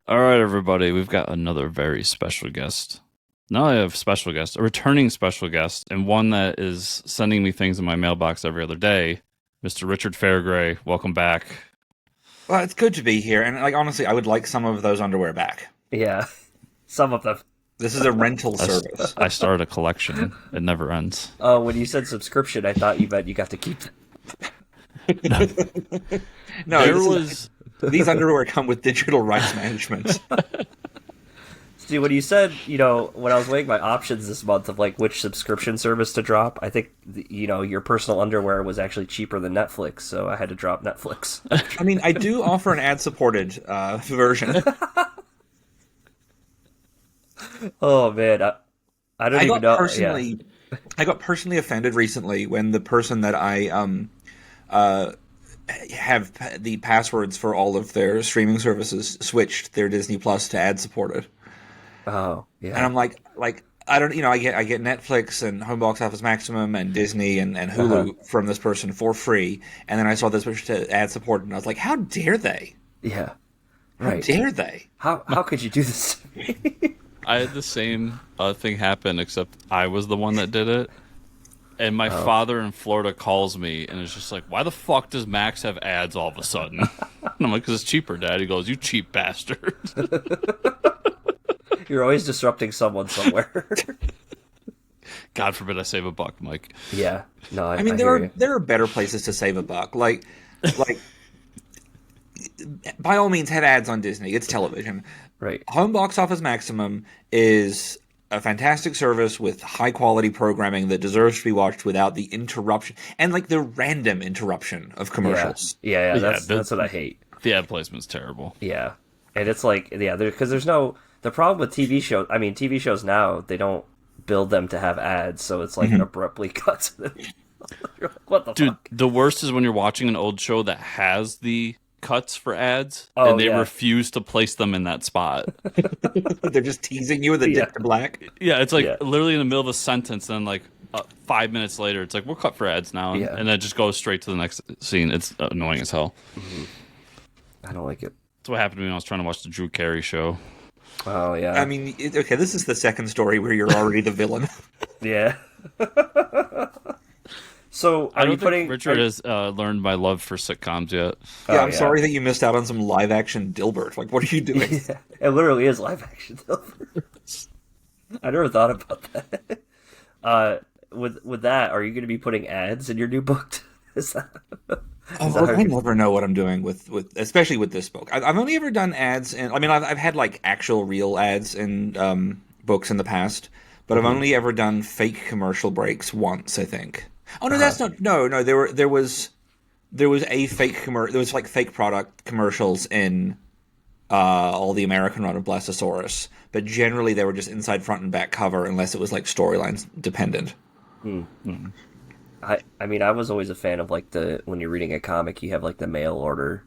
All right, everybody, we've got another very special guest. Not only a special guest, a returning special guest, and one that is sending me things in my mailbox every other day. Mr. Richard Fairgray, welcome back. Well, it's good to be here, and honestly, I would like some of those underwear back. Yeah, some of them. This is a rental service. I started a collection. It never ends. Oh, when you said subscription, I thought you meant you got to keep them. No, these underwear come with digital rights management. See, when you said, when I was weighing my options this month of like which subscription service to drop, I think, your personal underwear was actually cheaper than Netflix, so I had to drop Netflix. I mean, I do offer an ad-supported version. Oh man, I don't even know. I got personally offended recently when the person that I have the passwords for all of their streaming services switched their Disney Plus to ad-supported. Oh yeah, And I'm like I don't, I get Netflix and Home Box Office Maximum and Disney and Hulu from this person for free, and then I saw this switch to ad supported, and I was like, how dare they? Yeah, How right. dare they? How could you do this to me? I had the same thing happen, except I was the one that did it. And my father in Florida calls me and is just like, why the fuck does Max have ads all of a sudden? And I'm like, because it's cheaper, Dad. He goes, you cheap bastard. You're always disrupting someone somewhere. God forbid I save a buck, Mike. Yeah, no, I mean, there are better places to save a buck. Like by all means, have ads on Disney. It's television. right. Home Box Office Maximum is a fantastic service with high quality programming that deserves to be watched without the interruption and like the random interruption of commercials. Yeah. That's what I hate. The ad placement's terrible. Yeah, and it's like because there's no the problem with TV shows. I mean, TV shows now they don't build them to have ads, so it's like abruptly cuts. You're like, what the Dude, fuck? the worst is when you're watching an old show that has the cuts for ads, Oh, and they yeah. refuse to place them in that spot. They're just teasing you with a dip to black. Yeah, it's like Yeah. literally in the middle of a sentence, and then like 5 minutes later, it's like, we're cut for ads now, and, Yeah. and then it just goes straight to the next scene. It's annoying as hell. I don't like it. That's what happened to me when I was trying to watch the Drew Carey show. Oh yeah, I mean, okay, this is the second story where you're already the villain. yeah. So I are don't you think putting Richard has learned my love for sitcoms yet. Yeah, I'm yeah. sorry that you missed out on some live action Dilbert. Like, what are you doing? Yeah, it literally is live action. I never thought about that. With that, are you going to be putting ads in your new book? Is that? Oh, that look, how I you- never know what I'm doing with especially with this book. I've only ever done ads, and I mean, I've had like actual real ads in books in the past, but I've only ever done fake commercial breaks once, I think. Oh no, that's not. No. There was a fake commercial. There was like fake product commercials in all the American run of Blastosaurus, but generally they were just inside front and back cover, unless it was like storylines dependent. I mean, I was always a fan of like when you're reading a comic, you have like the mail order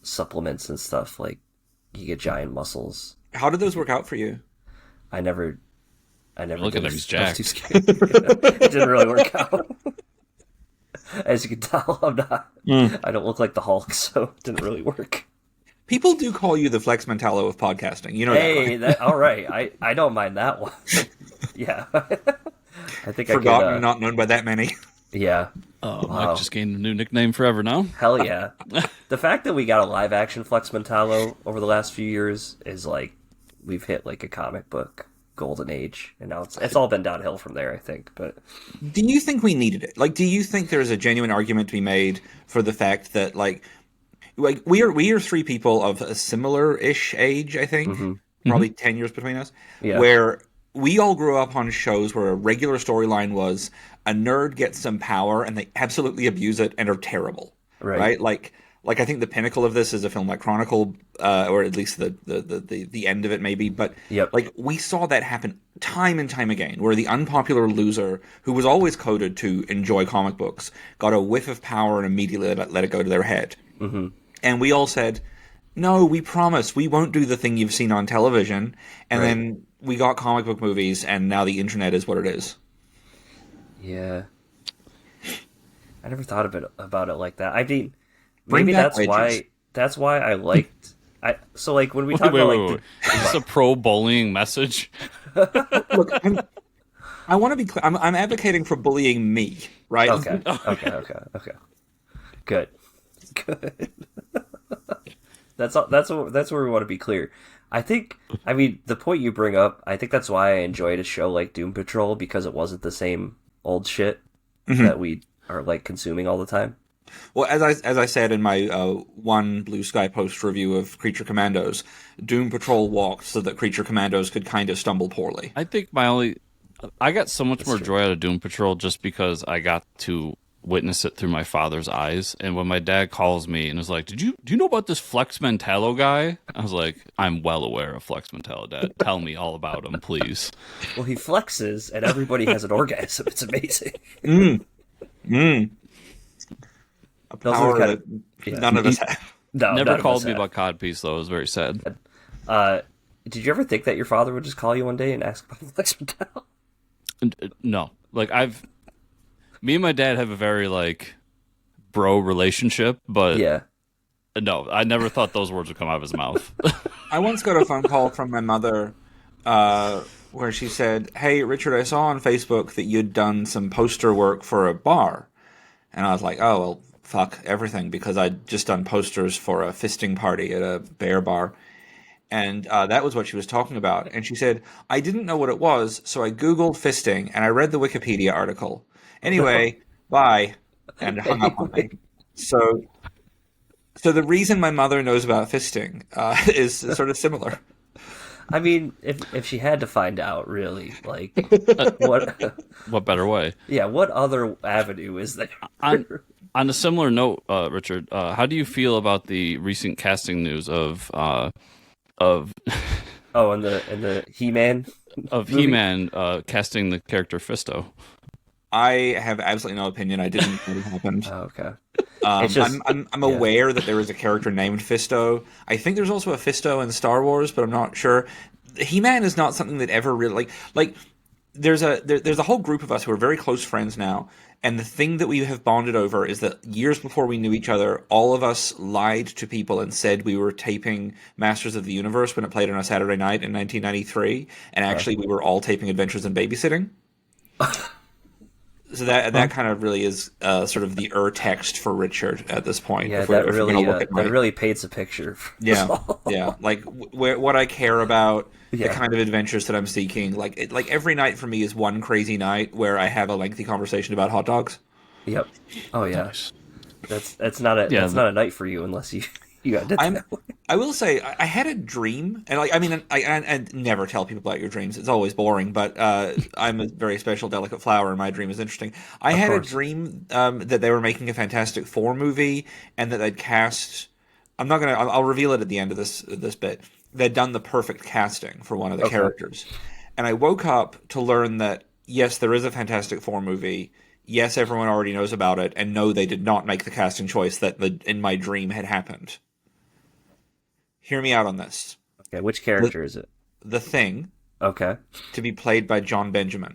supplements and stuff. Like you get giant muscles. How did those work out for you? I never Look at did him, he's it. I was jacked. too scared. It didn't really work out. As you can tell, I don't look like the Hulk, so it didn't really work. People do call you the Flex Mentallo of podcasting. You know Hey, that, right? all right. I don't mind that one. Yeah. I think Forgotten, I could, not known by that many. yeah. Oh, Wow. Mike just gained a new nickname forever now. Hell yeah. The fact that we got a live action Flex Mentallo over the last few years is like we've hit like a comic book golden age, and now it's all been downhill from there, I think. But Do you think we needed it? Like, do you think there's a genuine argument to be made for the fact that like we are three people of a similar-ish age, I think, probably 10 years between us, Yeah. where we all grew up on shows where a regular storyline was a nerd gets some power and they absolutely abuse it and are terrible, right? Like I think the pinnacle of this is a film like Chronicle, or at least the end of it maybe. But Yep. like we saw that happen time and time again, where the unpopular loser who was always coded to enjoy comic books got a whiff of power and immediately let it go to their head. Mm-hmm. And we all said, "No, we promise we won't do the thing you've seen on television." And then we got comic book movies, and now the internet is what it is. yeah, I never thought about it like that. I mean, Bring maybe back that's wedges. why I liked So like when we Wait, talk wait, about wait, like wait. Is this a pro bullying message? Look, I want to be clear. I'm advocating for bullying me, right? Okay. Good. That's where we want to be clear. I mean, the point you bring up, I think that's why I enjoyed a show like Doom Patrol, because it wasn't the same old shit that we are like consuming all the time. Well, as I said in my one BlueSky post review of Creature Commandos, Doom Patrol walked so that Creature Commandos could kind of stumble poorly. I think I got so much more joy out of Doom Patrol just because I got to witness it through my father's eyes. And when my dad calls me and is like, do you know about this Flex Mentallo guy? I was like, I'm well aware of Flex Mentallo, Dad. Tell me all about him, please. Well, he flexes and everybody has an orgasm. It's amazing. A power that none of us have. No, Never called me about Codpiece, though. It was very sad. Did you ever think that your father would just call you one day and ask about Flex Mentallo? No. Like, me and my dad have a very, like, bro relationship, but Yeah. no, I never thought those words would come out of his mouth. I once got a phone call from my mother where she said, "Hey, Richard, I saw on Facebook that you'd done some poster work for a bar." And I was like, "Oh, well, fuck everything," because I'd just done posters for a fisting party at a bear bar. And that was what she was talking about. And she said, "I didn't know what it was, so I Googled fisting, and I read the Wikipedia article. Anyway, bye," and hung up on me. So the reason my mother knows about fisting is sort of similar. I mean, if she had to find out, really, like, what better way? Yeah, what other avenue is there? On a similar note, Richard, how do you feel about the recent casting news of and the He-Man movie? He-Man casting the character Fisto? I have absolutely no opinion. I didn't know what happened. Oh, okay. I'm aware that there is a character named Fisto. I think there's also a Fisto in Star Wars, but I'm not sure. He-Man is not something that ever really like. There's a whole group of us who are very close friends now, and the thing that we have bonded over is that years before we knew each other, all of us lied to people and said we were taping Masters of the Universe when it played on a Saturday night in 1993, and actually we were all taping Adventures in Babysitting. So that kind of really is sort of the text for Richard at this point. Yeah, that really paints a picture. Yeah. Like what I care about, the kind of adventures that I'm seeking. Like every night for me is one crazy night where I have a lengthy conversation about hot dogs. Yep. Oh yeah. Nice. That's not a night for you unless you got that. I will say I had a dream, and I never tell people about your dreams. It's always boring, but I'm a very special, delicate flower, and my dream is interesting. I had a dream that they were making a Fantastic Four movie, and that they'd cast. I'll reveal it at the end of this bit. They'd done the perfect casting for one of the characters, and I woke up to learn that yes, there is a Fantastic Four movie. Yes, everyone already knows about it, and no, they did not make the casting choice that in my dream had happened. Hear me out on this. Okay, which character is it? The Thing. Okay. To be played by John Benjamin.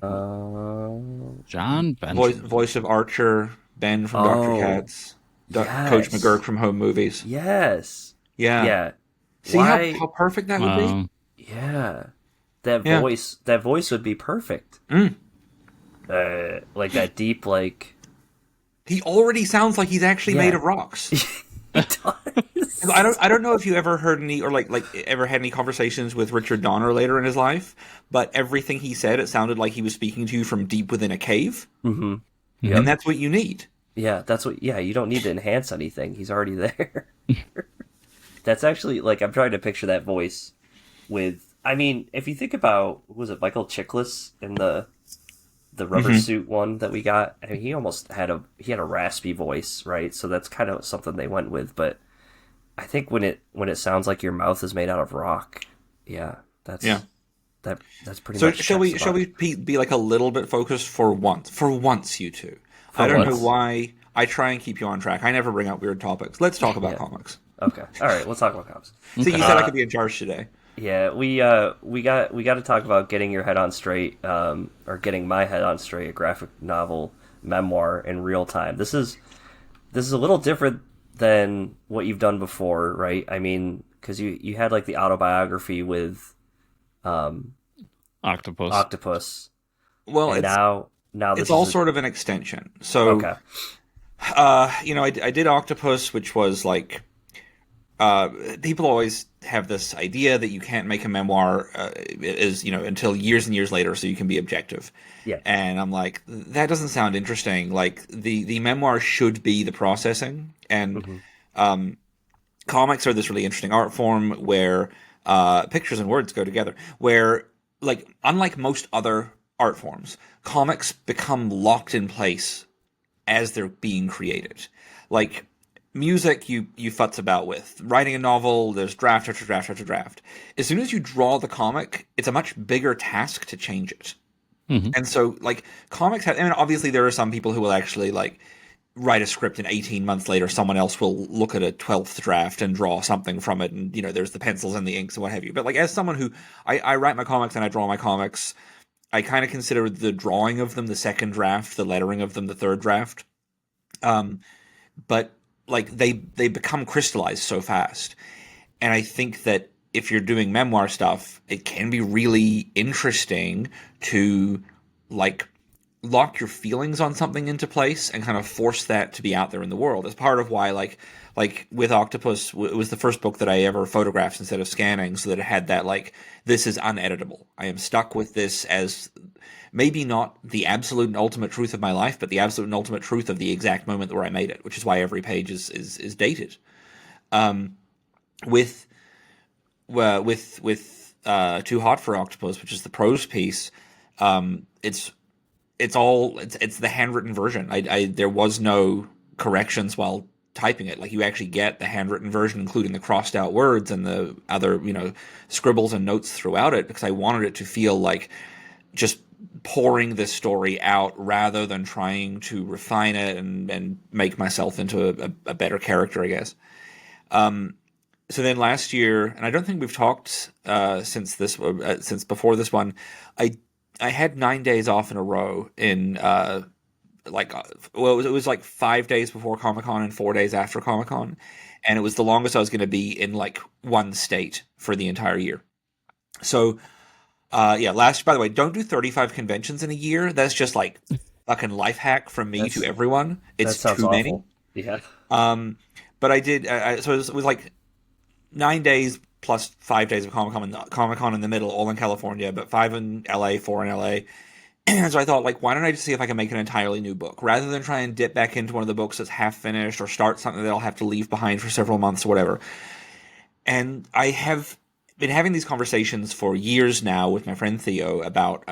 John Benjamin. Voice of Archer, Ben from Dr. Katz, Coach McGurk from Home Movies. Yes. Yeah. See how perfect that would be? Yeah. That voice would be perfect. Like that deep, like... He already sounds like he's actually made of rocks. He does. I don't know if you ever heard any, or like ever had any conversations with Richard Donner later in his life, but everything he said, it sounded like he was speaking to you from deep within a cave. Mm-hmm. Yep. And that's what you need. Yeah, you don't need to enhance anything. He's already there. That's actually, like, I'm trying to picture that voice with, I mean, if you think about, was it Michael Chiklis in the rubber suit one that we got? I mean, he almost had a raspy voice, right? So that's kind of something they went with, but I think when it sounds like your mouth is made out of rock, that's pretty much. So shall we be like a little bit focused for once, you two? I don't know why I try and keep you on track. I never bring up weird topics. Let's talk about comics. Okay, all right, let's talk about comics. So you said I could be in charge today. Yeah, we got to talk about getting your head on straight, or getting my head on straight. A graphic novel memoir in real time. This is a little different than what you've done before, right? I mean, because you had like the autobiography with Octopus. Octopus, Well, and now it's this all is sort of an extension. So, okay. I did Octopus, which was like, people always have this idea that you can't make a memoir, until years and years later, so you can be objective. Yeah. And I'm like, that doesn't sound interesting. Like the memoir should be the processing, and Hmm. comics are this really interesting art form where pictures and words go together. Where, like, unlike most other art forms, comics become locked in place as they're being created. Like music, you futz about with. Writing a novel, there's draft after draft after draft. As soon as you draw the comic, it's a much bigger task to change it. Hmm. And so, like, comics have, I mean, obviously there are some people who will actually, like, write a script and 18 months later someone else will look at a 12th draft and draw something from it, and there's the pencils and the inks and what have you. But, like, as someone who, I write my comics and I draw my comics, I kind of consider the drawing of them the second draft, the lettering of them the third draft. But, like, they become crystallized so fast. And I think that if you're doing memoir stuff, it can be really interesting to, like, lock your feelings on something into place and kind of force that to be out there in the world. As part of why, like with Octopus, it was the first book that I ever photographed instead of scanning, so that it had that, like, this is uneditable. I am stuck with this as maybe not the absolute and ultimate truth of my life, but the absolute and ultimate truth of the exact moment where I made it, which is why every page is dated. With Too Hot for Octopus, which is the prose piece, it's the handwritten version. There was no corrections while typing it. Like, you actually get the handwritten version, including the crossed out words and the other, scribbles and notes throughout it, because I wanted it to feel like just pouring this story out rather than trying to refine it and make myself into a better character, I guess. So then last year, and I don't think we've talked since before this one, I had 9 days off in a row in it was like 5 days before Comic-Con and 4 days after Comic-Con, and it was the longest I was going to be in, like, one state for the entire year. So by the way, don't do 35 conventions in a year. That's just, like, fucking life hack from me to everyone. That It's sounds too awful. many. Yeah. But I did. So it was like 9 days plus 5 days of Comic-Con in the middle, all in California, but 5 in LA, 4 in LA. And so I thought, like, why don't I just see if I can make an entirely new book rather than try and dip back into one of the books that's half finished or start something that I'll have to leave behind for several months or whatever. And I have been having these conversations for years now with my friend Theo about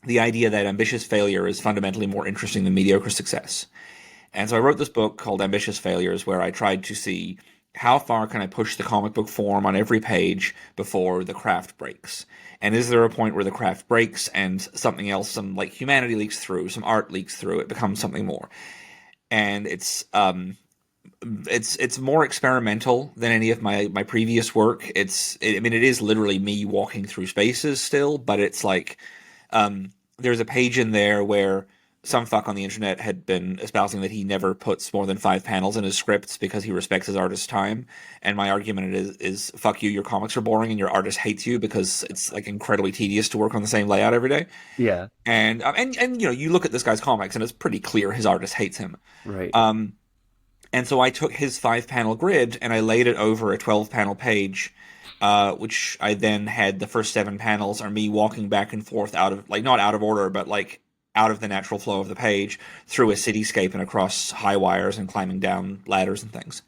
the idea that ambitious failure is fundamentally more interesting than mediocre success. And so I wrote this book called Ambitious Failures, where I tried to see how far can I push the comic book form on every page before the craft breaks. And is there a point where the craft breaks and something else, some, like, humanity leaks through, some art leaks through, it becomes something more. And it's more experimental than any of my previous work. It is literally me walking through spaces still, but it's like, there's a page in there where some fuck on the internet had been espousing that he never puts more than 5 panels in his scripts because he respects his artist's time. And my argument is fuck you, your comics are boring and your artist hates you because it's, like, incredibly tedious to work on the same layout every day. Yeah. And you look at this guy's comics and it's pretty clear his artist hates him. Right. And so I took his 5-panel grid and I laid it over a 12-panel page, which I then had the first 7 panels are me walking back and forth out of, like, not out of order, but, like, out of the natural flow of the page through a cityscape and across high wires and climbing down ladders and things,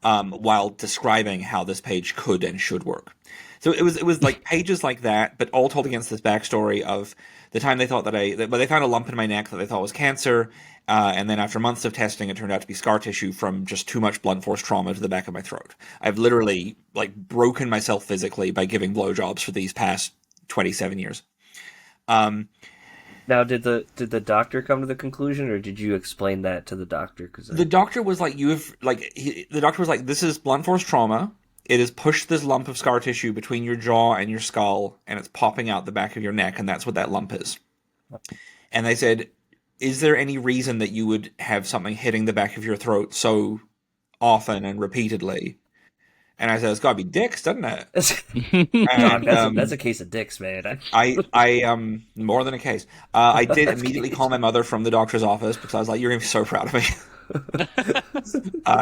while describing how this page could and should work. So it was like pages like that, but all told against this backstory of the time they thought they found a lump in my neck that they thought was cancer, and then after months of testing, it turned out to be scar tissue from just too much blunt force trauma to the back of my throat. I've literally, like, broken myself physically by giving blowjobs for these past 27 years. Now, did the doctor come to the conclusion, or did you explain that to the doctor? The doctor was like, the doctor was like, this is blunt force trauma. It has pushed this lump of scar tissue between your jaw and your skull, and it's popping out the back of your neck, and that's what that lump is. And they said, is there any reason that you would have something hitting the back of your throat so often and repeatedly And I said, it's got to be dicks, doesn't it? God, And that's a case of dicks, man. I more than a case. I did immediately call my mother from the doctor's office because I was like, "You're gonna be so proud of me."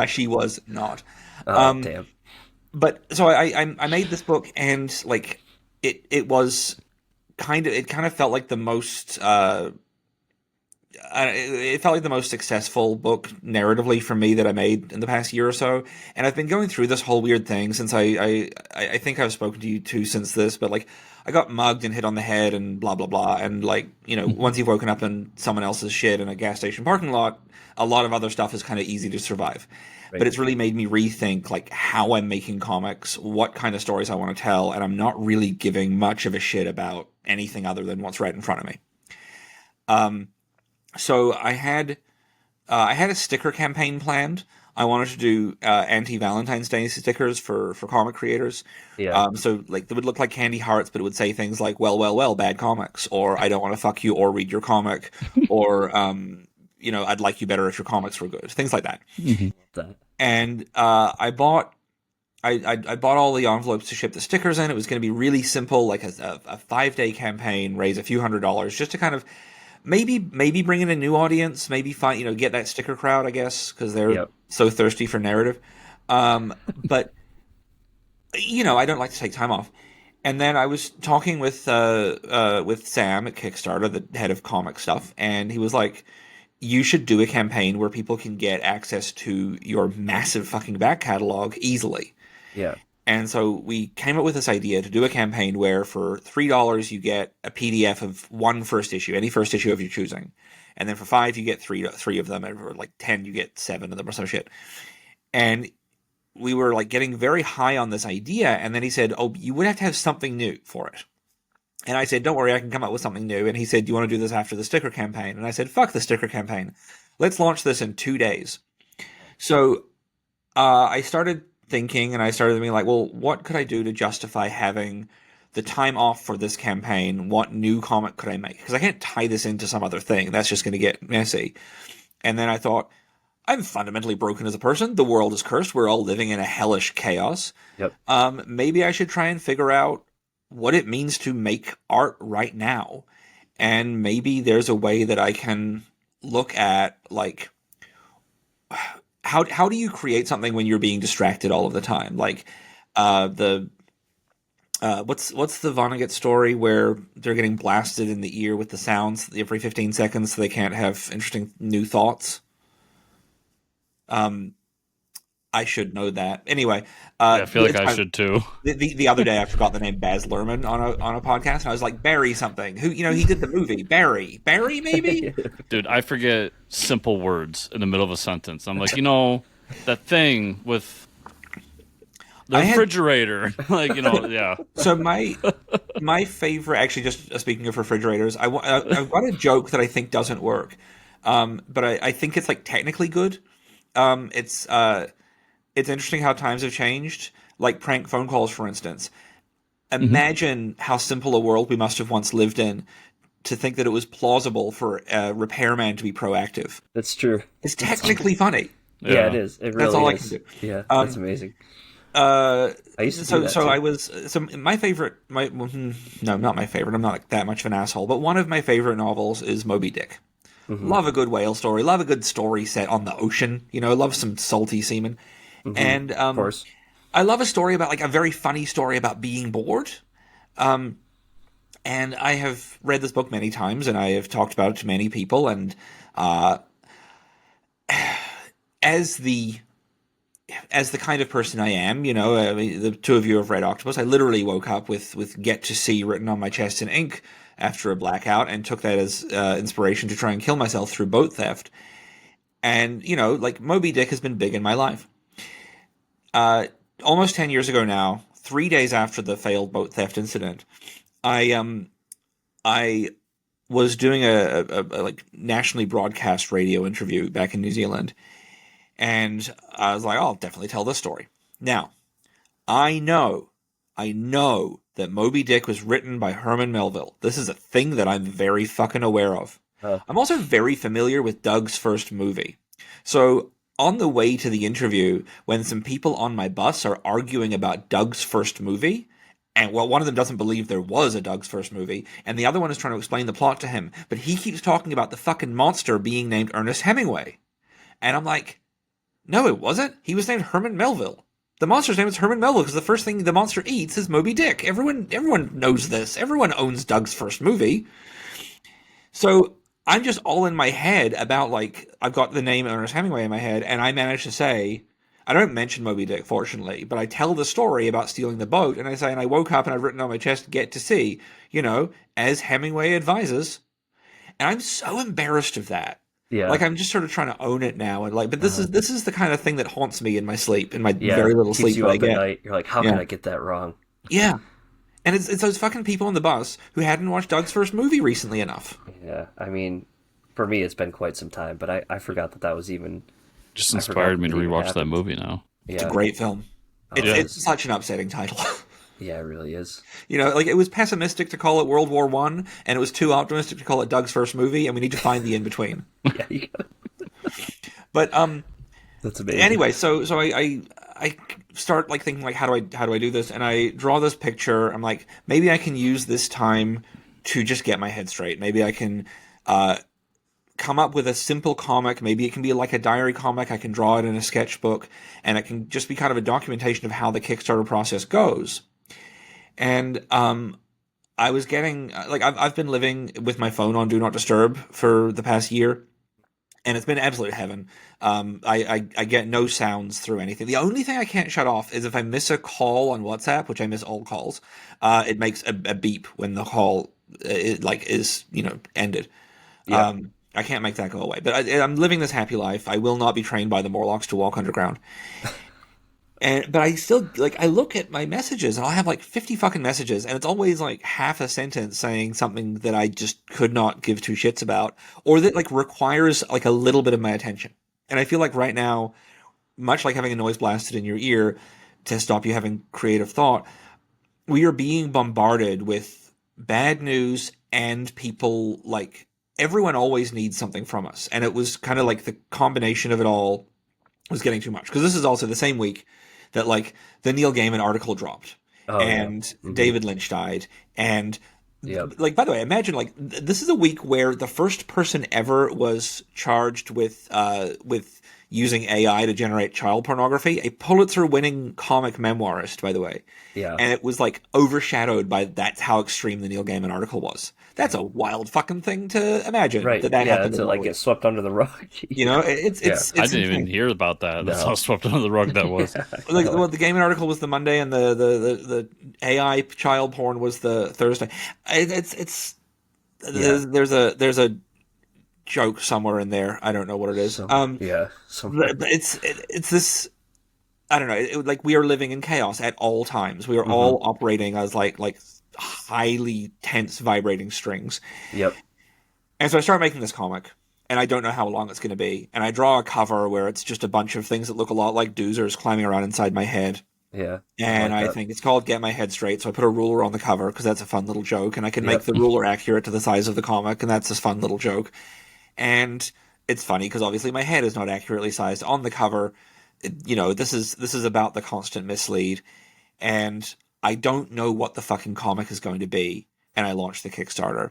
She was not. Oh, damn. But so I made this book, and like it was it kind of felt like the most it felt like the most successful book narratively for me that I made in the past year or so. And I've been going through this whole weird thing since I think I've spoken to you too since this, but like I got mugged and hit on the head and blah blah blah. And like, you know, once you've woken up in someone else's shit in a gas station parking lot, a lot of other stuff is kind of easy to survive. Right. But it's really made me rethink like how I'm making comics, what kind of stories I want to tell, and I'm not really giving much of a shit about anything other than what's right in front of me. So I had a sticker campaign planned. I wanted to do anti-Valentine's Day stickers for comic creators. Yeah. So like they would look like candy hearts, but it would say things like "well, well, well, bad comics," or "I don't want to fuck you or read your comic," or you know, "I'd like you better if your comics were good," things like that. And I bought all the envelopes to ship the stickers in. It was going to be really simple, like a 5-day campaign, raise a few $100s, just to kind of maybe bring in a new audience, maybe find, you know, get that sticker crowd, I guess, because they're so thirsty for narrative. But you know, I don't like to take time off. And then I was talking with Sam at Kickstarter, the head of comic stuff, and he was like, "You should do a campaign where people can get access to your massive fucking back catalog easily." Yeah. And so we came up with this idea to do a campaign where for $3 you get a PDF of one first issue, any first issue of your choosing. And then for $5 you get three of them, and for like 10 you get 7 of them or some shit. And we were like getting very high on this idea, and then he said, "Oh, you would have to have something new for it." And I said, "Don't worry, I can come up with something new." And he said, "Do you want to do this after the sticker campaign?" And I said, "Fuck the sticker campaign. Let's launch this in 2 days." So I started thinking, and I started being like, well, what could I do to justify having the time off for this campaign? What new comic could I make? Because I can't tie this into some other thing. That's just going to get messy. And then I thought, I'm fundamentally broken as a person. The world is cursed. We're all living in a hellish chaos. Yep. Maybe I should try and figure out what it means to make art right now. And maybe there's a way that I can look at, like, how do you create something when you're being distracted all of the time? Like, what's the Vonnegut story where they're getting blasted in the ear with the sounds every 15 seconds so they can't have interesting new thoughts? I should know that. Anyway, I feel like I should too. The other day I forgot the name Baz Luhrmann on a podcast, and I was like, Barry something. Who, you know, he did the movie Barry maybe. Dude, I forget simple words in the middle of a sentence. I'm like, you know, that thing with the refrigerator, like, you know, yeah. So my favorite, actually, just speaking of refrigerators, I've got a joke that I think doesn't work, but I think it's like technically good. It's interesting how times have changed, like prank phone calls, for instance. Imagine how simple a world we must have once lived in to think that it was plausible for a repairman to be proactive. That's true. It's technically funny. Yeah, it is. It really That's all is. I can do. Yeah, that's amazing. I used to do that too. My favorite, no, not my favorite. I'm not like that much of an asshole, but one of my favorite novels is Moby Dick. Love a good whale story. Love a good story set on the ocean. You know, love some salty seamen. And of course, I love a story about, like, a very funny story about being bored. And I have read this book many times, and I have talked about it to many people. And as the kind of person I am, you know, I mean, the two of you have read Octopus. I literally woke up with "Get to Sea" written on my chest in ink after a blackout, and took that as inspiration to try and kill myself through boat theft. And, you know, like, Moby Dick has been big in my life. Almost 10 years ago now, 3 days after the failed boat theft incident, I was doing a like nationally broadcast radio interview back in New Zealand, and I was like, I'll definitely tell this story. Now, I know that Moby Dick was written by Herman Melville. This is a thing that I'm very fucking aware of. I'm also very familiar with Doug's first movie. So on the way to the interview when some people on my bus are arguing about Doug's first movie. And well, one of them doesn't believe there was a Doug's first movie, and the other one is trying to explain the plot to him. But he keeps talking about the fucking monster being named Ernest Hemingway. And I'm like, no, it wasn't. He was named Herman Melville. The monster's name is Herman Melville because the first thing the monster eats is Moby Dick. Everyone knows this. Everyone owns Doug's first movie. So I'm just all in my head about, like, I've got the name Ernest Hemingway in my head, and I managed to say, I don't mention Moby Dick, fortunately, but I tell the story about stealing the boat, and I say, and I woke up and I've written on my chest, get to sea, as Hemingway advises. And I'm so embarrassed of that. Yeah. Like, I'm just sort of trying to own it now, and like, but this is the kind of thing that haunts me in my sleep, in my very little sleep that I get. Night. You're like, how can I get that wrong? Yeah. And it's those fucking people on the bus who hadn't watched Doug's first movie recently enough. Yeah, I mean, for me, it's been quite some time, but I forgot that was even... Just inspired me to rewatch that movie now. Yeah. It's a great film. It's such an upsetting title. Yeah, it really is. Like, it was pessimistic to call it World War I, and it was too optimistic to call it Doug's first movie, and we need to find the in-between. Yeah. But, that's amazing. Anyway, so I start, like, thinking, like, how do I do this? And I draw this picture. I'm like, maybe I can use this time to just get my head straight. Maybe I can come up with a simple comic. Maybe it can be like a diary comic. I can draw it in a sketchbook, and it can just be kind of a documentation of how the Kickstarter process goes. And I was getting, like, I've been living with my phone on Do Not Disturb for the past year, and it's been absolute heaven. I get no sounds through anything. The only thing I can't shut off is if I miss a call on WhatsApp, which I miss all calls, it makes a beep when the call is ended. Yeah. I can't make that go away. But I'm living this happy life. I will not be trained by the Morlocks to walk underground. But I still, like, I look at my messages, and I'll have, like, 50 fucking messages, and it's always, like, half a sentence saying something that I just could not give two shits about, or that, like, requires, like, a little bit of my attention. And I feel like right now, much like having a noise blasted in your ear to stop you having creative thought, we are being bombarded with bad news and people, like, everyone always needs something from us. And it was kind of like the combination of it all was getting too much. Because this is also the same week that, like, the Neil Gaiman article dropped. And David Lynch died. And, like, by the way, imagine, like, this is a week where the first person ever was charged with using AI to generate child pornography. A Pulitzer-winning comic memoirist, by the way. Yeah. And it was, like, overshadowed by that's how extreme the Neil Gaiman article was. That's a wild fucking thing to imagine. Right. That happened to, like, get swept under the rug. It's I didn't even hear about that. That's how swept under the rug that was. Well, the Gaiman article was the Monday, and the AI child porn was the Thursday. There's a joke somewhere in there. I don't know what it is. But it's this. I don't know. Like, we are living in chaos at all times. We are all operating as like highly tense, vibrating strings. Yep. And so I start making this comic, and I don't know how long it's going to be. And I draw a cover where it's just a bunch of things that look a lot like doozers climbing around inside my head. Yeah. And I think it's called Get My Head Straight, so I put a ruler on the cover because that's a fun little joke, and I can make the ruler accurate to the size of the comic, and that's a fun little joke. And it's funny because obviously my head is not accurately sized on the cover. This is about the constant mislead, and I don't know what the fucking comic is going to be. And I launched the Kickstarter,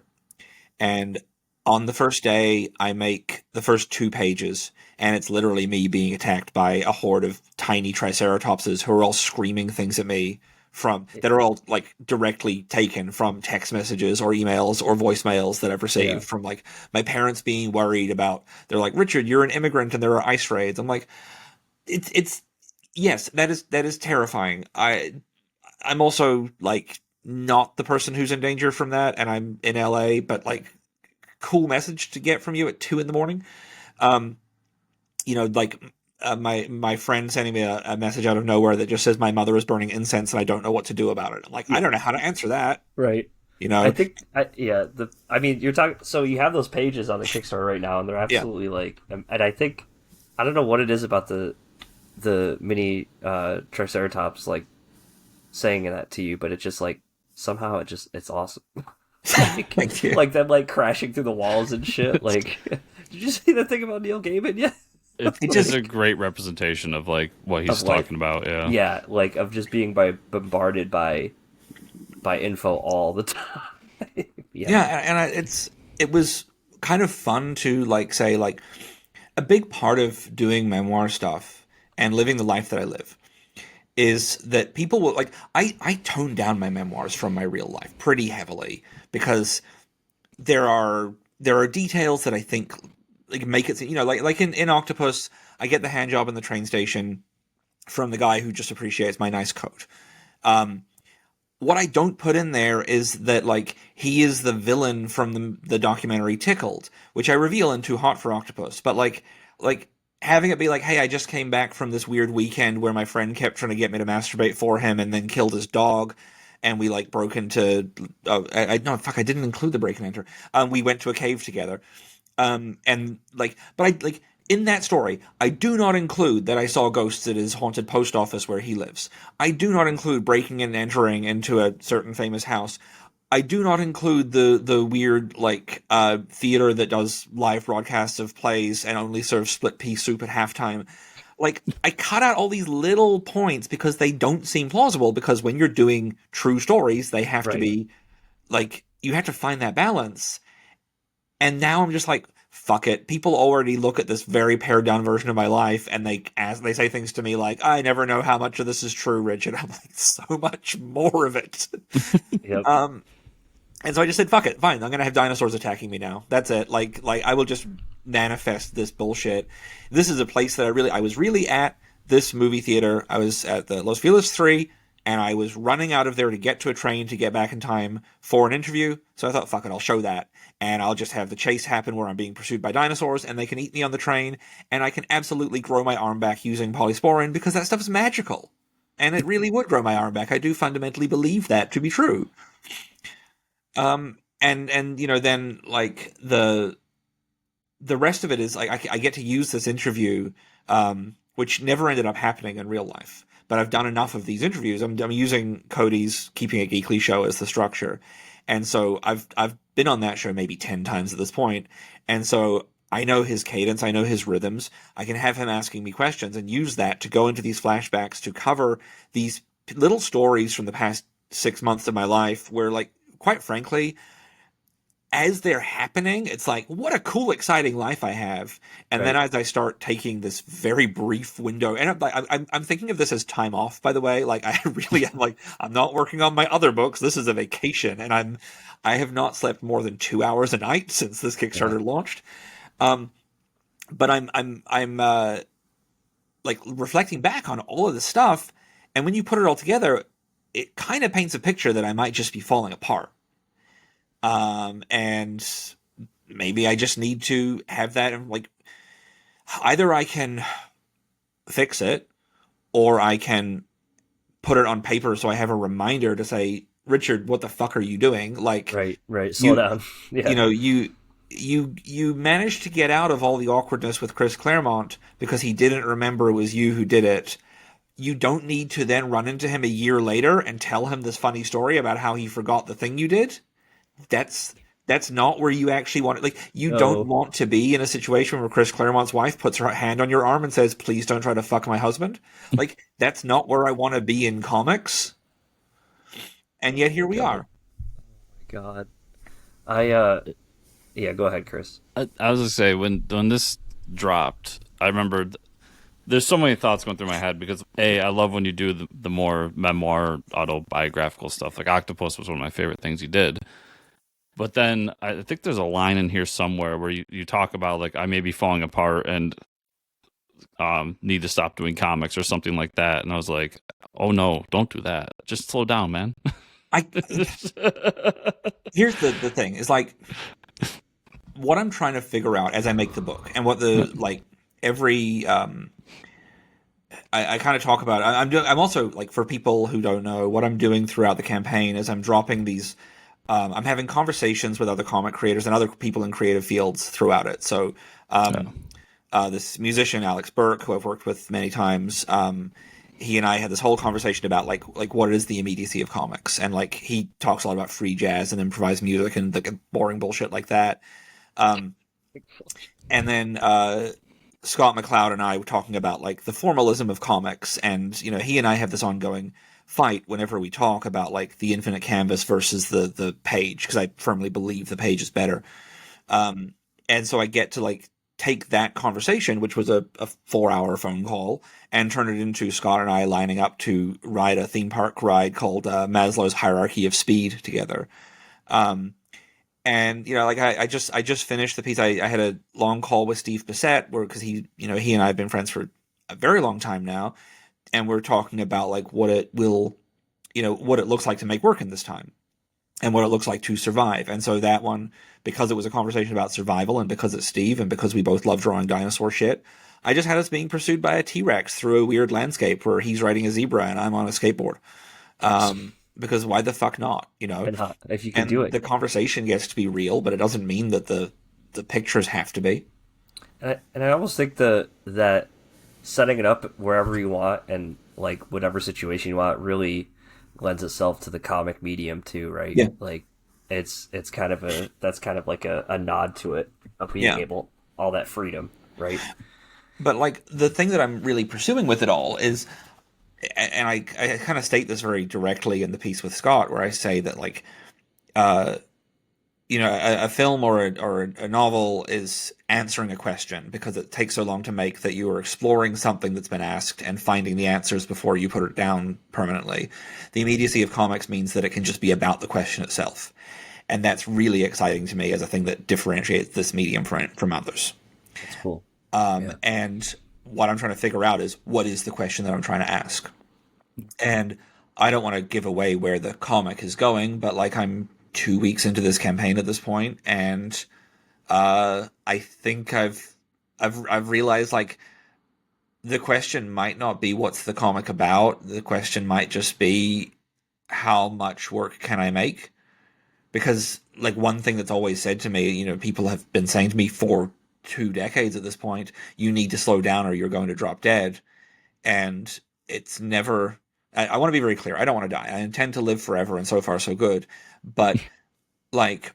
and on the first day I make the first 2 pages, and it's literally me being attacked by a horde of tiny triceratopses who are all screaming things at me that are all, like, directly taken from text messages or emails or voicemails that I've received from, like, my parents being worried about, they're like, Richard, you're an immigrant and there are ICE raids. I'm like, it's yes, that is terrifying. I'm also, like, not the person who's in danger from that, and I'm in LA, but, like, cool message to get from you at 2 a.m. My friend sending me a message out of nowhere that just says my mother is burning incense and I don't know what to do about it. I'm like, I don't know how to answer that. Right. I think, you're talking, so you have those pages on the Kickstarter right now, and they're absolutely like, and I think, I don't know what it is about the mini Triceratops, like, saying that to you, but it's just, like, somehow it's awesome. Like them, like, crashing through the walls and shit. Like, did you see that thing about Neil Gaiman yet? It's a great representation of like what he's Of, like, talking about. Yeah. yeah, like of just being bombarded by info all the time. Yeah, Yeah, it was kind of fun to like say like a big part of doing memoir stuff and living the life that I live is that people will like I tone down my memoirs from my real life pretty heavily because there are details that I think like make it, like in Octopus, I get the hand job in the train station from the guy who just appreciates my nice coat. What I don't put in there is that like he is the villain from the documentary Tickled, which I reveal in Too Hot for Octopus. But like having it be like, hey, I just came back from this weird weekend where my friend kept trying to get me to masturbate for him and then killed his dog, and we like broke into. No, fuck, I didn't include the break and enter. We went to a cave together. And like, but I like in that story, I do not include that I saw ghosts at his haunted post office where he lives. I do not include breaking and entering into a certain famous house. I do not include the weird like theater that does live broadcasts of plays and only serves split pea soup at halftime. Like I cut out all these little points because they don't seem plausible. Because when you're doing true stories, they have to right. be like you have to find that balance. And now I'm just like, fuck it. People already look at this very pared down version of my life, and they say things to me like, "I never know how much of this is true, Richard." I'm like, so much more of it. Yep. And so I just said, fuck it, fine. I'm gonna have dinosaurs attacking me now. That's it. Like I will just manifest this bullshit. This is a place that I was really at this movie theater. I was at the Los Feliz 3, and I was running out of there to get to a train to get back in time for an interview. So I thought, fuck it, I'll show that. And I'll just have the chase happen where I'm being pursued by dinosaurs and they can eat me on the train. And I can absolutely grow my arm back using polysporin because that stuff is magical. And it really would grow my arm back. I do fundamentally believe that to be true. And then like the rest of it is like I get to use this interview, which never ended up happening in real life. But I've done enough of these interviews. I'm using Cody's Keeping It Geekly show as the structure. And so I've been on that show maybe 10 times at this point. And so I know his cadence, I know his rhythms. I can have him asking me questions and use that to go into these flashbacks to cover these little stories from the past 6 months of my life where, like, quite frankly, as they're happening, it's like, what a cool, exciting life I have. And then as I start taking this very brief window, and I'm thinking of this as time off, by the way. Like, I really am like, I'm not working on my other books. This is a vacation, and I have not slept more than 2 hours a night since this Kickstarter launched. But I'm like reflecting back on all of this stuff, and when you put it all together, it kind of paints a picture that I might just be falling apart. And maybe I just need to have that, like, either I can fix it or I can put it on paper so I have a reminder to say, Richard, what the fuck are you doing? Like, right. Slow down. Yeah. You managed to get out of all the awkwardness with Chris Claremont because he didn't remember it was you who did it. You don't need to then run into him a year later and tell him this funny story about how he forgot the thing you did. That's not where you actually want it. Like, you don't want to be in a situation where Chris Claremont's wife puts her hand on your arm and says, please don't try to fuck my husband. Like, that's not where I want to be in comics. And yet here we are. God. Yeah, go ahead, Chris. I was gonna say when this dropped, I remember there's so many thoughts going through my head because I love when you do the more memoir autobiographical stuff. Like Octopus was one of my favorite things you did. But then I think there's a line in here somewhere where you talk about like I may be falling apart and need to stop doing comics or something like that. And I was like, oh no, don't do that. Just slow down, man. Here's the thing is like what I'm trying to figure out as I make the book and what the like every I kind of talk about. I'm also like, for people who don't know, what I'm doing throughout the campaign is I'm dropping these. I'm having conversations with other comic creators and other people in creative fields throughout it. So this musician Alex Burke, who I've worked with many times, he and I had this whole conversation about like what is the immediacy of comics, and like he talks a lot about free jazz and improvised music and like boring bullshit like that. And then Scott McCloud and I were talking about like the formalism of comics, and you know, he and I have this ongoing fight whenever we talk about like the infinite canvas versus the page, because I firmly believe the page is better. And so I get to like take that conversation, which was a 4-hour phone call, and turn it into Scott and I lining up to ride a theme park ride called Maslow's Hierarchy of Speed together. Um, and you know, like I just finished the piece. I had a long call with Steve Bissett, where because he and I have been friends for a very long time now, and we're talking about like what it will, what it looks like to make work in this time, and what it looks like to survive. And so that one, because it was a conversation about survival, and because it's Steve, and because we both love drawing dinosaur shit, I just had us being pursued by a T-Rex through a weird landscape where he's riding a zebra and I'm on a skateboard. Because why the fuck not, if you can do it. The conversation gets to be real, but it doesn't mean that the pictures have to be. And I almost think that setting it up wherever you want and like whatever situation you want really lends itself to the comic medium too, right? Yeah. Like it's kind of like a nod to it of being able all that freedom, right? But like the thing that I'm really pursuing with it all is, and I kind of state this very directly in the piece with Scott, where I say that like, a film or a novel is answering a question because it takes so long to make that you are exploring something that's been asked and finding the answers before you put it down permanently. The immediacy of comics means that it can just be about the question itself. And that's really exciting to me as a thing that differentiates this medium from others. That's cool. And what I'm trying to figure out is, what is the question that I'm trying to ask? And I don't want to give away where the comic is going, but like I'm 2 weeks into this campaign at this point, and I think I've realized like the question might not be what's the comic about. The question might just be, how much work can I make? Because like one thing that's always said to me, people have been saying to me for 2 decades at this point, you need to slow down or you're going to drop dead. And it's never, I want to be very clear. I don't want to die. I intend to live forever, and so far so good. But like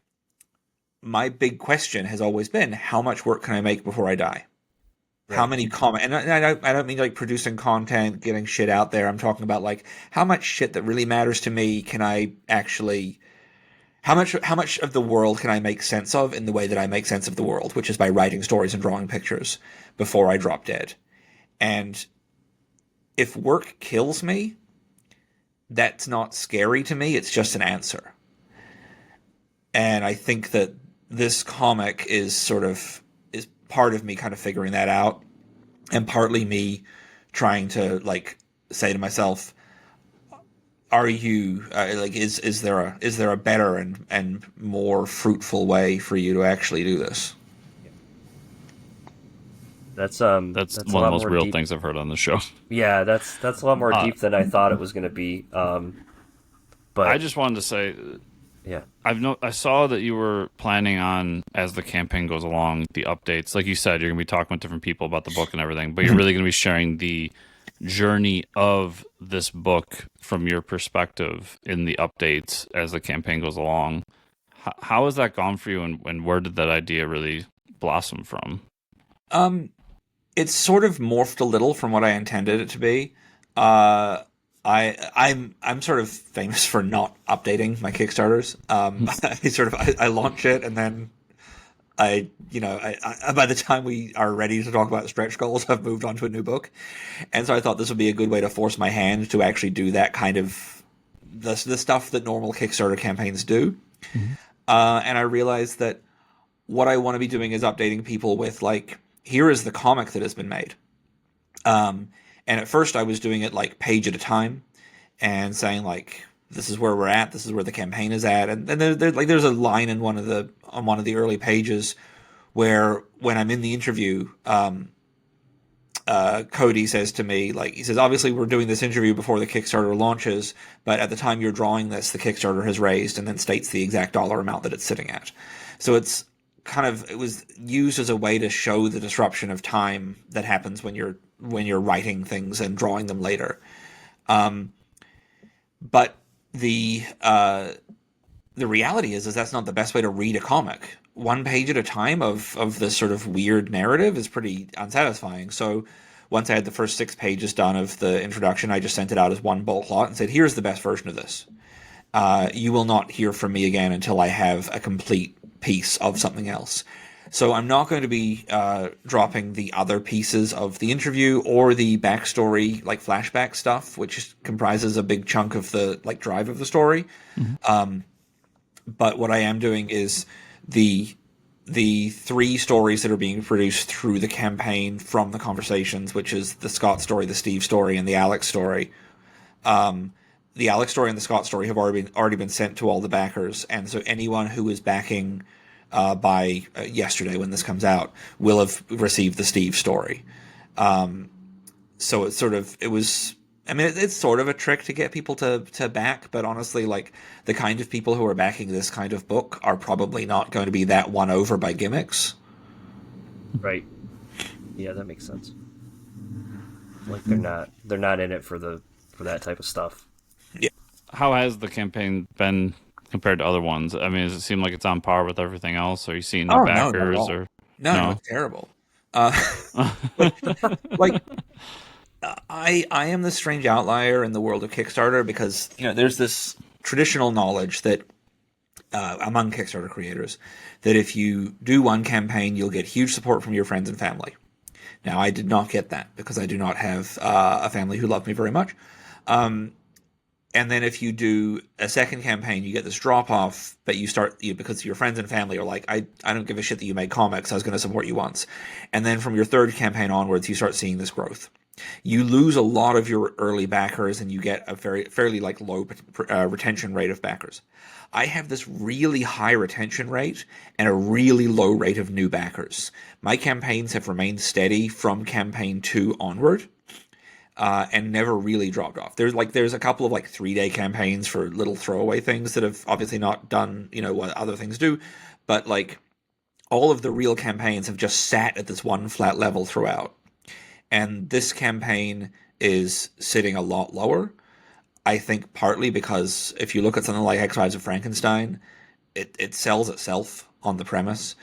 my big question has always been, how much work can I make before I die? Right. How many and I don't mean like producing content, getting shit out there. I'm talking about like how much shit that really matters to me can I actually, how much of the world can I make sense of in the way that I make sense of the world, which is by writing stories and drawing pictures before I drop dead. And if work kills me, that's not scary to me. It's just an answer. And I think that this comic is part of me kind of figuring that out, and partly me trying to like say to myself, are you is there a better and more fruitful way for you to actually do this? That's one of the most real things I've heard on the show. Yeah, that's a lot more deep than I thought it was going to be. But I just wanted to say, yeah, I saw that you were planning on, as the campaign goes along, the updates. Like you said, you're going to be talking with different people about the book and everything, but you're really going to be sharing the journey of this book from your perspective in the updates as the campaign goes along. How has that gone for you, and where did that idea really blossom from? It's sort of morphed a little from what I intended it to be. I'm sort of famous for not updating my Kickstarters. I launch it, and then I by the time we are ready to talk about stretch goals, I've moved on to a new book. And so I thought this would be a good way to force my hand to actually do that kind of the stuff that normal Kickstarter campaigns do. Mm-hmm. And I realized that what I want to be doing is updating people with like, here is the comic that has been made. And at first I was doing it like page at a time and saying like, this is where we're at, this is where the campaign is at. And there's a line in on one of the early pages where when I'm in the interview, Cody says to me, like, he says, obviously we're doing this interview before the Kickstarter launches, but at the time you're drawing this, the Kickstarter has raised, and then states the exact dollar amount that it's sitting at. So it was used as a way to show the disruption of time that happens when you're writing things and drawing them later. But the reality is that's not the best way to read a comic. one page at a time of this sort of weird narrative is pretty unsatisfying. So once I had the first 6 pages done of the introduction, I just sent it out as one bulk lot and said, here's the best version of this. You will not hear from me again until I have a complete piece of something else. So I'm not going to be dropping the other pieces of the interview or the backstory, like flashback stuff, which comprises a big chunk of the like drive of the story. But what I am doing is the 3 stories that are being produced through the campaign from the conversations, which is the Scott story, the Steve story, and the Alex story. The Alex story and the Scott story have already been sent to all the backers, and so anyone who is backing by yesterday when this comes out will have received the Steve story. So it's it's sort of a trick to get people to back, but honestly, like, the kind of people who are backing this kind of book are probably not going to be that won over by gimmicks. Right. Yeah, that makes sense. Like, they're not in it for that type of stuff. Yeah. How has the campaign been compared to other ones? I mean, does it seem like it's on par with everything else? Are you seeing the backers? No, it's terrible. Like, I am the strange outlier in the world of Kickstarter because, there's this traditional knowledge that among Kickstarter creators that if you do one campaign, you'll get huge support from your friends and family. Now, I did not get that because I do not have a family who love me very much. And then if you do a second campaign, you get this drop-off, but because your friends and family are like, I don't give a shit that you make comics, I was going to support you once. And then from your third campaign onwards, you start seeing this growth. You lose a lot of your early backers, and you get a fairly like low retention rate of backers. I have this really high retention rate and a really low rate of new backers. My campaigns have remained steady from campaign 2 onward. And never really dropped off. There's a couple of like 3-day campaigns for little throwaway things that have obviously not done, what other things do, but like all of the real campaigns have just sat at this one flat level throughout. And this campaign is sitting a lot lower. I think partly because if you look at something like X-Files of Frankenstein, it sells itself on the premise.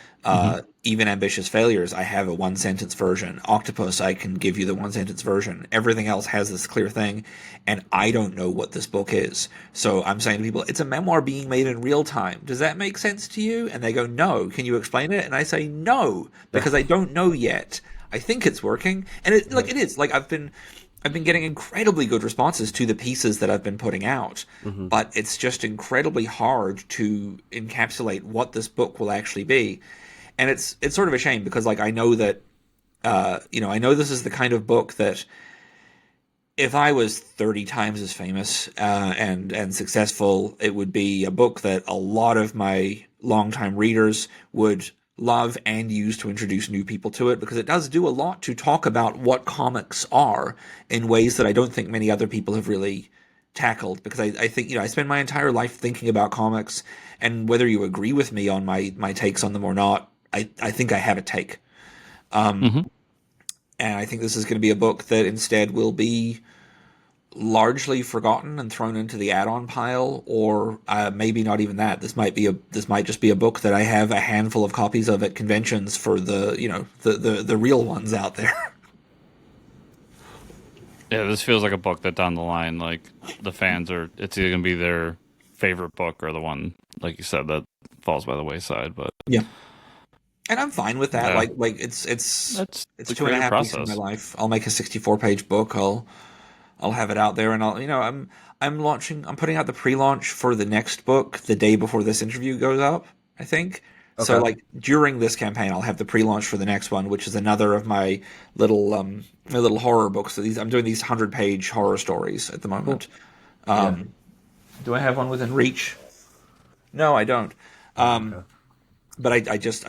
Even Ambitious Failures, I have a 1-sentence version. Octopus, I can give you the 1-sentence version. Everything else has this clear thing, and I don't know what this book is. So I'm saying to people, it's a memoir being made in real time. Does that make sense to you? And they go, no. Can you explain it? And I say, no, because I don't know yet. I think it's working, and it is. Like, I've been getting incredibly good responses to the pieces that I've been putting out, but it's just incredibly hard to encapsulate what this book will actually be. And it's sort of a shame because, like, I know that, I know this is the kind of book that if I was 30 times as famous and successful, it would be a book that a lot of my longtime readers would love and use to introduce new people to it, because it does do a lot to talk about what comics are in ways that I don't think many other people have really tackled, because I think, I spend my entire life thinking about comics, and whether you agree with me on my takes on them or not, I think I have a take. And I think this is going to be a book that instead will be largely forgotten and thrown into the add-on pile, or maybe not even that. This might just be a book that I have a handful of copies of at conventions for the real ones out there. Yeah, this feels like a book that down the line, like, the fans it's either going to be their favorite book or the one, like you said, that falls by the wayside. But yeah. And I'm fine with that. Yeah. Like it's 2.5 weeks of my life. I'll make a 64-page book. I'll have it out there, and I'm putting out the pre-launch for the next book the day before this interview goes up, I think. Okay. So like during this campaign, I'll have the pre-launch for the next one, which is another of my little horror books. So I'm doing these 100-page horror stories at the moment. Cool. Do I have one within reach? No, I don't. Okay. But I just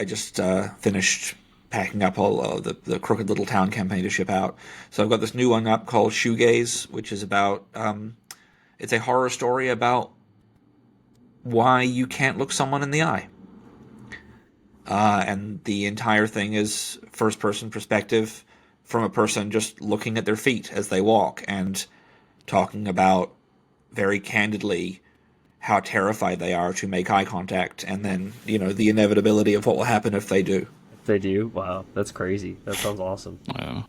finished packing up all the Crooked Little Town campaign to ship out. So I've got this new one up called Shoegaze, which is about it's a horror story about why you can't look someone in the eye. And the entire thing is first-person perspective from a person just looking at their feet as they walk and talking about very candidly how terrified they are to make eye contact, and then, the inevitability of what will happen if they do. If they do? Wow, that's crazy. That sounds awesome. Yeah.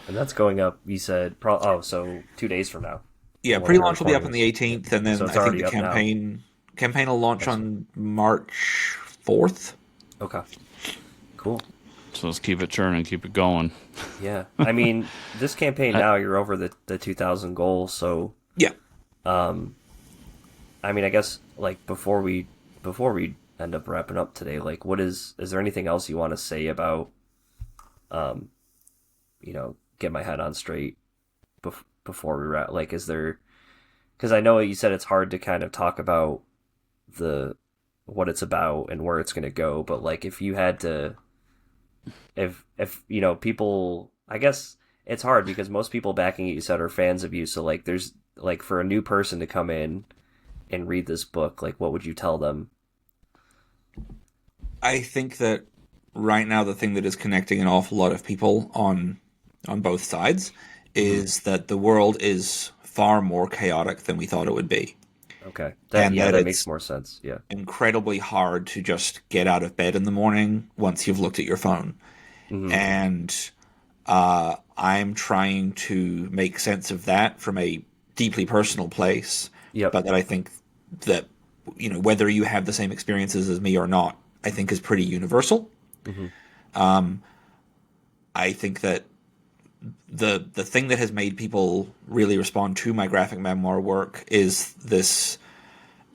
And that's going up, you said, so 2 days from now. Yeah, pre-launch will be up on the 18th, and then So it's I think already the up now. campaign will launch on March 4th. Okay. Cool. So let's keep it churning, keep it going. Yeah. I mean, this campaign now, you're over the 2,000 goal, so... Yeah. I mean, I guess, like, before we end up wrapping up today, like, is there anything else you want to say about, get my head on straight before we wrap? Like, is there, because I know you said it's hard to kind of talk about what it's about and where it's going to go, but, like, if you had to, if people, I guess it's hard because most people backing it, you said, are fans of you, so, like, there's, like, for a new person to come in and read this book, like, what would you tell them? I think that right now the thing that is connecting an awful lot of people on both sides is that the world is far more chaotic than we thought it would be. Okay. That makes more sense. Yeah. Incredibly hard to just get out of bed in the morning once you've looked at your phone. Mm-hmm. And I'm trying to make sense of that from a deeply personal place. Yep. But that I think that, whether you have the same experiences as me or not, I think is pretty universal. Mm-hmm. I think that the thing that has made people really respond to my graphic memoir work is this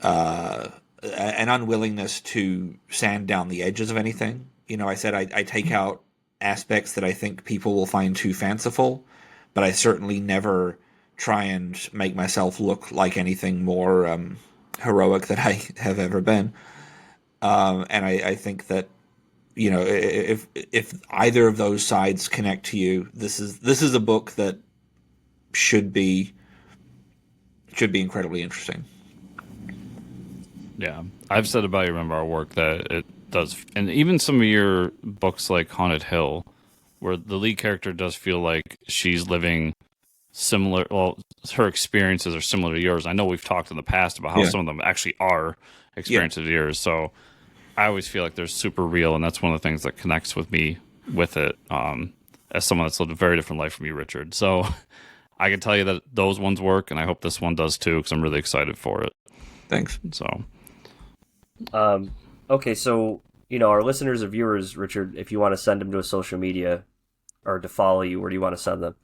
an unwillingness to sand down the edges of anything. I said I take out aspects that I think people will find too fanciful, but I certainly never try and make myself look like anything more heroic than I have ever been. And I think that, if either of those sides connect to you, this is a book that should be incredibly interesting. Yeah, I've said about your memoir work that it does, and even some of your books like Haunted Hill, where the lead character does feel like she's living similar. Well, her experiences are similar to yours. I know we've talked in the past about how some of them actually are experiences of yours. So I always feel like they're super real, and that's one of the things that connects with me with it. As someone that's lived a very different life from you, Richard. So I can tell you that those ones work, and I hope this one does too, because I'm really excited for it. Thanks. So. Okay, so, our listeners and viewers, Richard, if you want to send them to a social media or to follow you, where do you want to send them?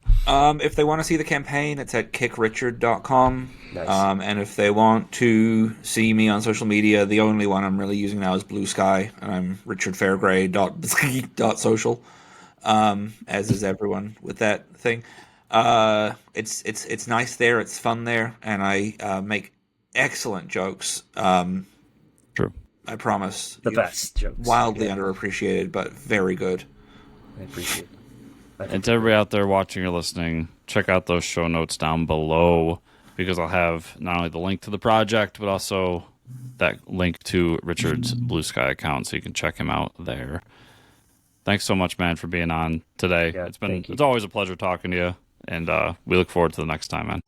If they want to see the campaign, it's at kickrichard.com. Nice. And if they want to see me on social media, the only one I'm really using now is BlueSky, and I'm richardfairgray.social, as is everyone with that thing. It's nice there, it's fun there, and I make excellent jokes. True. I promise. The best jokes. Wildly underappreciated, but very good. I appreciate it. And to everybody out there watching or listening, check out those show notes down below, because I'll have not only the link to the project, but also that link to Richard's BlueSky account, so you can check him out there. Thanks so much, man, for being on today. Yeah, It's always a pleasure talking to you, and we look forward to the next time, man.